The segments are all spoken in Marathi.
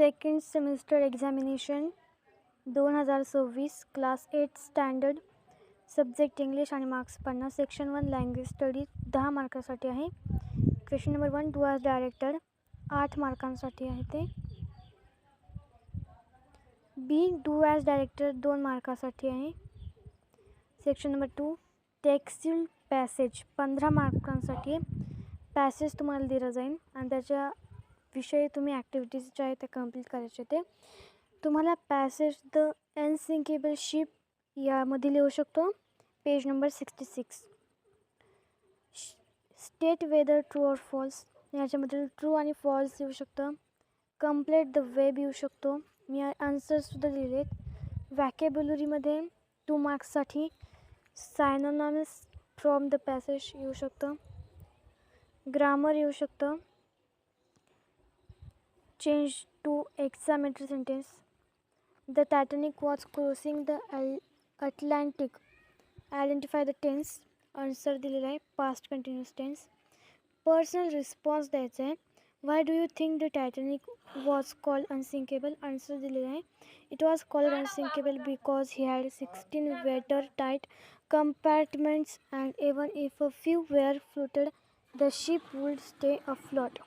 Second semester examination 2026 class 8 standard subject English आणि मार्क्स 50. सेक्शन 1 लँग्वेज स्टडी 10 मार्कासाठी आहे. Question number 1 do as director 8 मार्कांसाठी आहे ते. बी डू ॲज डायरेक्टर 2 मार्कासाठी आहे. सेक्शन नंबर 2 टेक्स्टिल पॅसेज 15 मार्कांसाठी आहे. पॅसेज तुम्हाला दिलं जाईल आणि त्याच्या विषयी तुम्ही ॲक्टिव्हिटीज ज्या आहेत त्या कंप्लीट करायचे. ते तुम्हाला पॅसेज द अनसिंकेबल शिप यामध्ये लिहू शकतो. Page number 66. State whether true or false याच्यामध्ये ट्रू आणि फॉल्स येऊ शकतं. कंप्लीट द वेब येऊ शकतो. मी आन्सर्ससुद्धा दिलेत. व्हॅकॅब्युलरीमध्ये 2 मार्क्ससाठी सायनोनिम्स फ्रॉम द पॅसेज येऊ शकतं. ग्रामर येऊ शकतं. Change to exclamatory sentence. The Titanic was crossing the Atlantic. Identify the tense. Answer दिलेला आहे past continuous tense. Personal response द्यायचा आहे. Why do you think the Titanic was called unsinkable. Answer दिलेला आहे it was called unsinkable because he had 16 water tight compartments and even if a few were floated the ship would stay afloat.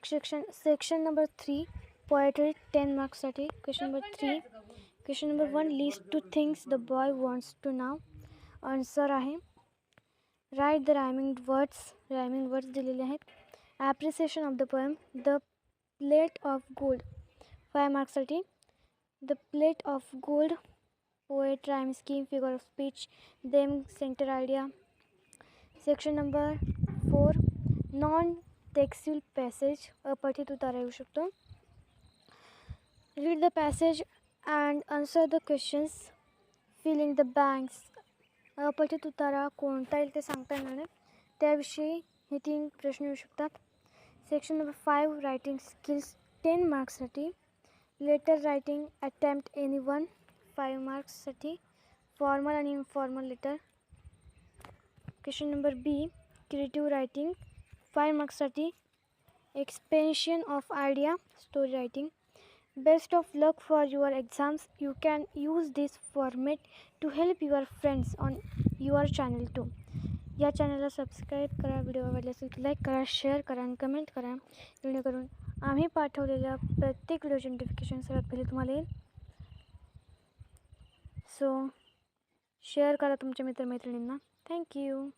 Section number 3 poetry 10 marks साठी. Question number 3. Question number 1 list 2 things the boy wants to know. Answer आहे write the rhyming words दिलेले आहेत. Appreciation of the poem the plate of gold 5 marks साठी. The plate of gold poet, rhyme scheme, figure of speech, them, center idea. Section number 4 non-textual passage अपठित उतारा येऊ शकतो. Read the passage and answer the questions. Fill in the blanks. अपठित उतारा कोणता येईल ते सांगता येणार नाही. त्याविषयी हे 3 प्रश्न येऊ शकतात. Section number 5 रायटिंग स्किल्स 10 मार्क्ससाठी. Letter writing attempt any one 5 मार्क्ससाठी. फॉर्मल आणि informal letter. Question number B creative writing 5 मार्क्ससाठी. Expansion of idea story writing. Best of luck for your exams. You can use this format to help your friends on your channel too. या चॅनलला सबस्क्राईब करा. व्हिडिओ आवडले असेल तर लाईक करा, शेअर करा आणि कमेंट करा जेणेकरून आम्ही पाठवलेल्या प्रत्येक व्हिडिओचे नोटिफिकेशन सर्वात पहिले तुम्हाला येईल. सो शेअर करा तुमच्या मित्रमैत्रिणींना. थँक्यू.